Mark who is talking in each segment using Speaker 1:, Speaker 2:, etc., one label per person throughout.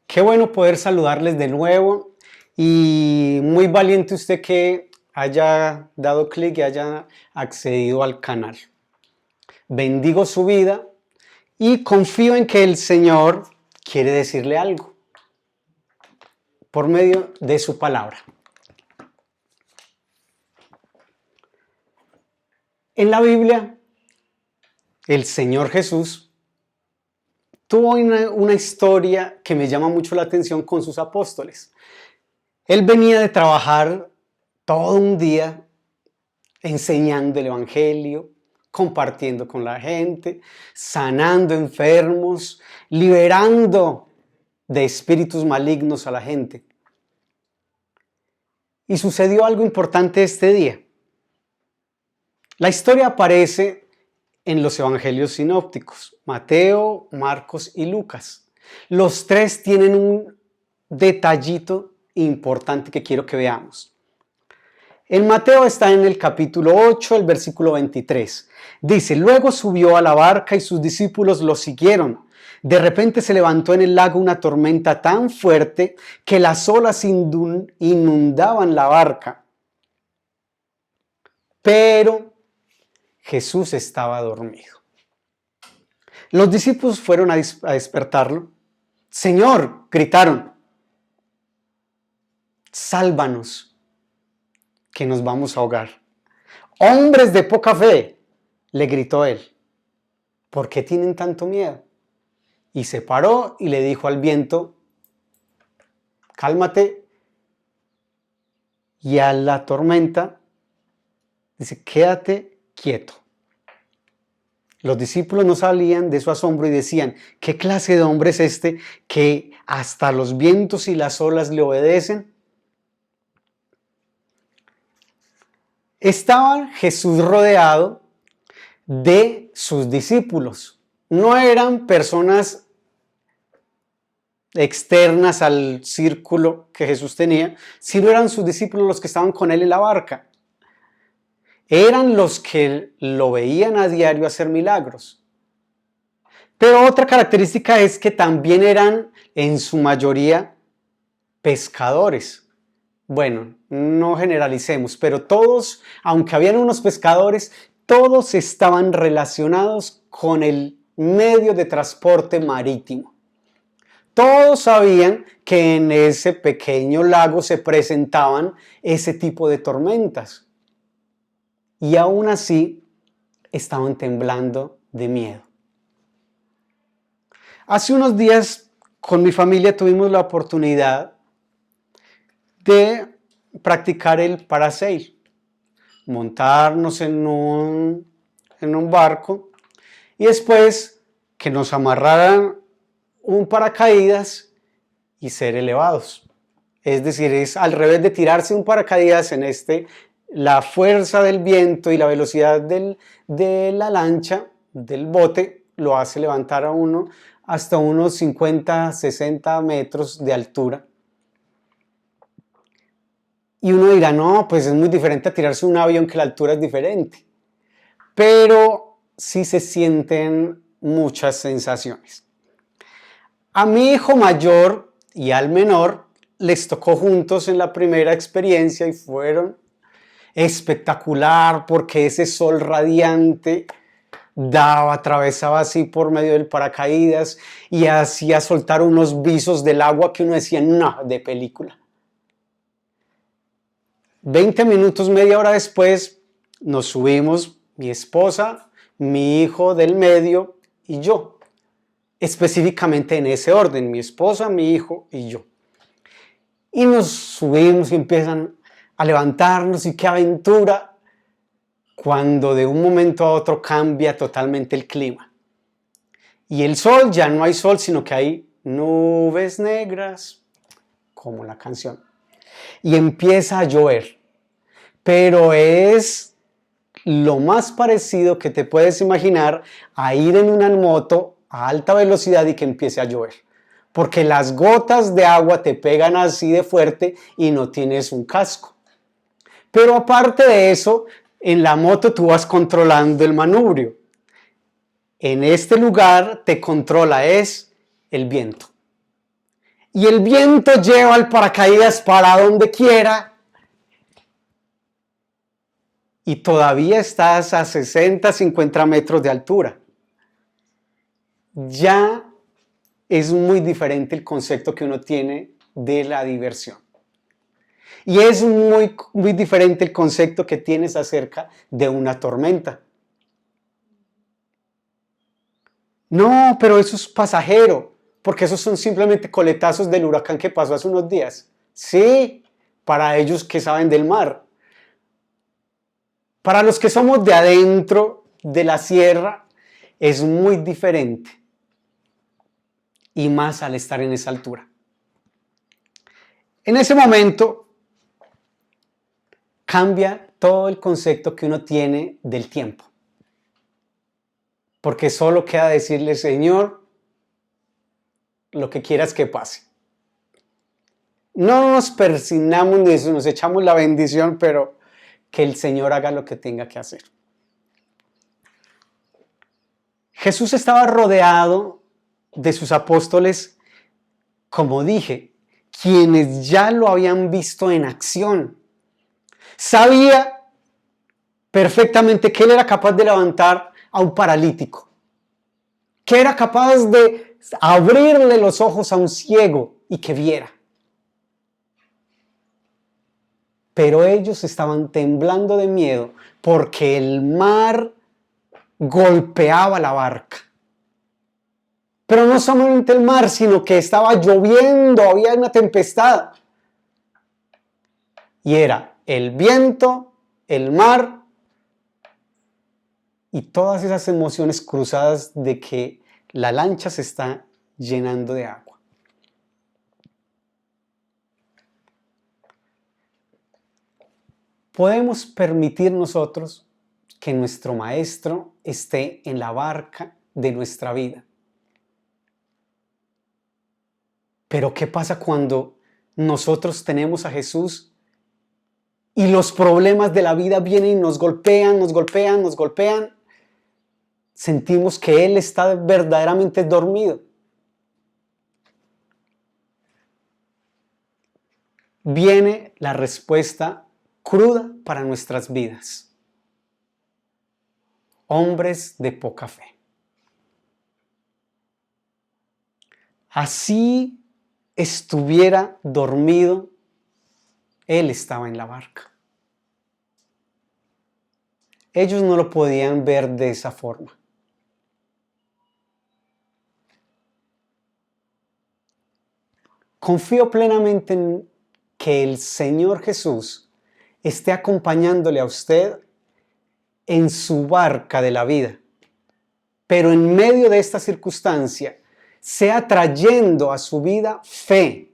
Speaker 1: Qué bueno poder saludarles de nuevo y muy valiente usted que haya dado clic y haya accedido al canal. Bendigo su vida y confío en que el Señor quiere decirle algo por medio de su palabra. En la Biblia, el Señor Jesús tuvo una historia que me llama mucho la atención con sus apóstoles. Él venía de trabajar todo un día enseñando el Evangelio, compartiendo con la gente, sanando enfermos, liberando de espíritus malignos a la gente. Y sucedió algo importante este día. La historia aparece en los evangelios sinópticos, Mateo, Marcos y Lucas. Los tres tienen un detallito importante que quiero que veamos. En Mateo está en el capítulo 8, el versículo 23. Dice, luego subió a la barca y sus discípulos lo siguieron. De repente se levantó en el lago una tormenta tan fuerte que las olas inundaban la barca. Pero Jesús estaba dormido. Los discípulos fueron a despertarlo. Señor, gritaron, sálvanos, que nos vamos a ahogar. Hombres de poca fe, le gritó él, ¿por qué tienen tanto miedo? Y se paró y le dijo al viento, cálmate, y a la tormenta, dice, quédate quieto. Los discípulos no salían de su asombro y decían, ¿qué clase de hombre es este que hasta los vientos y las olas le obedecen? Estaba Jesús rodeado de sus discípulos. No eran personas externas al círculo que Jesús tenía, sino eran sus discípulos los que estaban con él en la barca. Eran los que lo veían a diario hacer milagros. Pero otra característica es que también eran en su mayoría pescadores. Bueno, no generalicemos, pero todos, aunque habían unos pescadores, todos estaban relacionados con el medio de transporte marítimo. Todos sabían que en ese pequeño lago se presentaban ese tipo de tormentas. Y aún así estaban temblando de miedo. Hace unos días con mi familia tuvimos la oportunidad de practicar el parasail, montarnos en un barco y después que nos amarraran un paracaídas y ser elevados. Es decir, es al revés de tirarse un paracaídas en la fuerza del viento y la velocidad de la lancha, del bote, lo hace levantar a uno hasta unos 50, 60 metros de altura. Y uno dirá, no, pues es muy diferente a tirarse un avión, que la altura es diferente. Pero sí se sienten muchas sensaciones. A mi hijo mayor y al menor les tocó juntos en la primera experiencia y fueron espectacular porque ese sol radiante atravesaba así por medio del paracaídas y hacía soltar unos visos del agua que uno decía, no, de película. 20 minutos, media hora después, nos subimos mi esposa, mi hijo del medio y yo. Específicamente en ese orden, mi esposa, mi hijo y yo. Y nos subimos y empiezan a levantarnos y qué aventura, cuando de un momento a otro cambia totalmente el clima. Y el sol, ya no hay sol, sino que hay nubes negras, como la canción. Y empieza a llover. Pero es lo más parecido que te puedes imaginar a ir en una moto a alta velocidad y que empiece a llover. Porque las gotas de agua te pegan así de fuerte y no tienes un casco. Pero aparte de eso, en la moto tú vas controlando el manubrio. En este lugar te controla es el viento. y el viento lleva el paracaídas para donde quiera y todavía estás a 60, 50 metros de altura. Ya es muy diferente el concepto que uno tiene de la diversión. Y es muy, muy diferente el concepto que tienes acerca de una tormenta. No, pero eso es pasajero, porque esos son simplemente coletazos del huracán que pasó hace unos días. Sí, para ellos que saben del mar. Para los que somos de adentro de la sierra, es muy diferente. Y más al estar en esa altura. En ese momento cambia todo el concepto que uno tiene del tiempo. Porque solo queda decirle, Señor, lo que quieras que pase. No nos persignamos ni eso, nos echamos la bendición, pero que el Señor haga lo que tenga que hacer. Jesús estaba rodeado de sus apóstoles, como dije, quienes ya lo habían visto en acción. Sabía perfectamente que él era capaz de levantar a un paralítico, que era capaz de abrirle los ojos a un ciego y que viera. Pero ellos estaban temblando de miedo porque el mar golpeaba la barca. Pero no solamente el mar, sino que estaba lloviendo, había una tempestad. Y era el viento, el mar y todas esas emociones cruzadas de que la lancha se está llenando de agua. Podemos permitir nosotros que nuestro maestro esté en la barca de nuestra vida. Pero ¿qué pasa cuando nosotros tenemos a Jesús y los problemas de la vida vienen y nos golpean, nos golpean, nos golpean? Sentimos que Él está verdaderamente dormido. Viene la respuesta cruda para nuestras vidas. Hombres de poca fe. Así estuviera dormido, Él estaba en la barca. Ellos no lo podían ver de esa forma. Confío plenamente en que el Señor Jesús esté acompañándole a usted en su barca de la vida, pero en medio de esta circunstancia sea trayendo a su vida fe,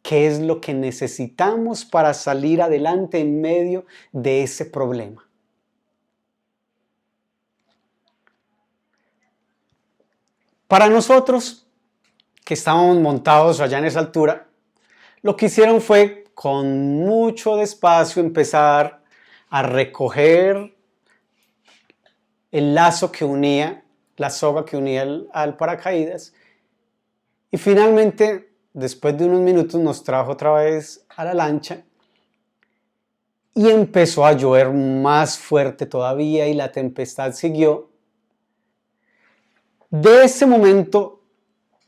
Speaker 1: que es lo que necesitamos para salir adelante en medio de ese problema. Para nosotros, que estábamos montados allá en esa altura, lo que hicieron fue con mucho despacio empezar a recoger el lazo que unía, la soga que unía al paracaídas, y finalmente, después de unos minutos, nos trajo otra vez a la lancha y empezó a llover más fuerte todavía y la tempestad siguió. De ese momento,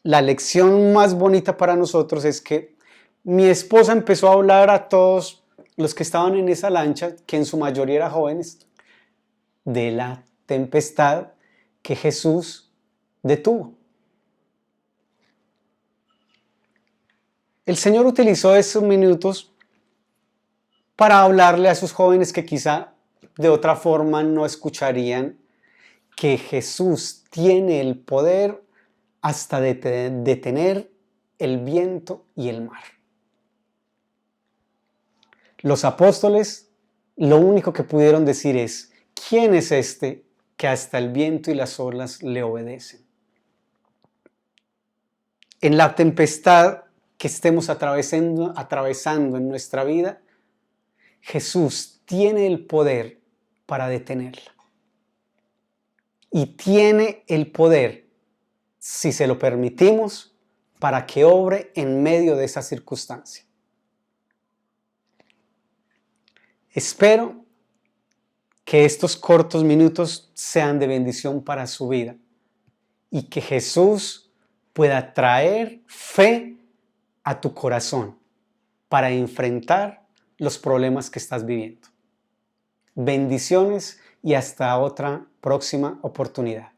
Speaker 1: la lección más bonita para nosotros es que mi esposa empezó a hablar a todos los que estaban en esa lancha, que en su mayoría eran jóvenes, de la tempestad que Jesús detuvo. El Señor utilizó esos minutos para hablarle a sus jóvenes que quizá de otra forma no escucharían que Jesús tiene el poder hasta de detener el viento y el mar. Los apóstoles lo único que pudieron decir es: ¿quién es este que hasta el viento y las olas le obedecen? En la tempestad que estemos atravesando en nuestra vida, Jesús tiene el poder para detenerla. Y tiene el poder, si se lo permitimos, para que obre en medio de esa circunstancia. Espero que estos cortos minutos sean de bendición para su vida y que Jesús pueda traer fe a tu corazón para enfrentar los problemas que estás viviendo. Bendiciones y hasta otra próxima oportunidad.